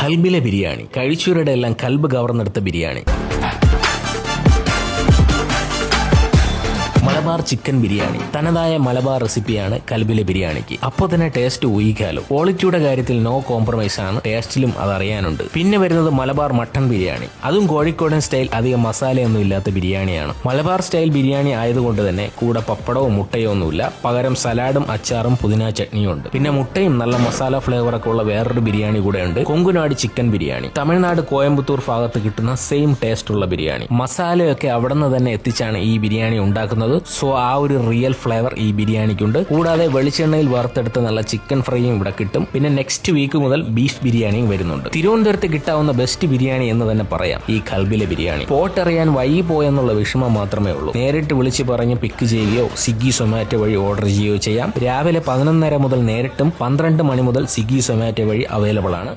കൽബിലെ ബിരിയാണി, കഴിച്ചവരുടെ എല്ലാം കൽബ് കവർന്നെടുത്ത ബിരിയാണി. മലബാർ ചിക്കൻ ബിരിയാണി തനതായ മലബാർ റെസിപ്പിയാണ് കൽബിലെ ബിരിയാണിക്ക്. അപ്പോൾ തന്നെ ടേസ്റ്റ് ഊഹിക്കാലോ. ക്വാളിറ്റിയുടെ കാര്യത്തിൽ നോ കോംപ്രമൈസ് ആണ്, ടേസ്റ്റിലും അതറിയാനുണ്ട്. പിന്നെ വരുന്നത് മലബാർ മട്ടൺ ബിരിയാണി. അതും കോഴിക്കോടൻ സ്റ്റൈൽ, അധികം മസാലയൊന്നും ഇല്ലാത്ത ബിരിയാണിയാണ്. മലബാർ സ്റ്റൈൽ ബിരിയാണി ആയതുകൊണ്ട് തന്നെ കൂടെ പപ്പടവും മുട്ടയോ ഒന്നുമില്ല, പകരം സലാഡും അച്ചാറും പുതിന ചട്നിയും ഉണ്ട്. പിന്നെ മുട്ടയും നല്ല മസാല ഫ്ലേവറൊക്കെ ഉള്ള വേറൊരു ബിരിയാണി കൂടെ ഉണ്ട്, കൊങ്കുനാട് ചിക്കൻ ബിരിയാണി. തമിഴ്നാട് കോയമ്പത്തൂർ ഭാഗത്ത് കിട്ടുന്ന സെയിം ടേസ്റ്റ് ഉള്ള ബിരിയാണി. മസാലയൊക്കെ അവിടെ നിന്ന് തന്നെ എത്തിച്ചാണ് ഈ ബിരിയാണി ഉണ്ടാക്കുന്നത്. സോ ആ ഒരു റിയൽ ഫ്ലേവർ ഈ ബിരിയാണിക്കുണ്ട്. കൂടാതെ വെളിച്ചെണ്ണയിൽ വറുത്തെടുത്ത നല്ല ചിക്കൻ ഫ്രൈയും ഇവിടെ കിട്ടും. പിന്നെ നെക്സ്റ്റ് വീക്ക് മുതൽ ബീഫ് ബിരിയാണിയും വരുന്നുണ്ട്. തിരുവനന്തപുരത്ത് കിട്ടാവുന്ന ബെസ്റ്റ് ബിരിയാണി എന്ന് തന്നെ പറയാം ഈ കൽബിലെ ബിരിയാണി. പോട്ടറിയാൻ വൈകി പോയെന്നുള്ള വിഷമം മാത്രമേ ഉള്ളൂ. നേരിട്ട് വിളിച്ച് പറഞ്ഞ് പിക്ക് ചെയ്യുകയോ സ്വിഗ്ഗി സൊമാറ്റോ വഴി ഓർഡർ ചെയ്യുകയോ ചെയ്യാം. രാവിലെ 11:30 മുതൽ നേരിട്ടും 12 മണി മുതൽ സ്വിഗ്ഗി സൊമാറ്റോ വഴി അവൈലബിൾ ആണ്.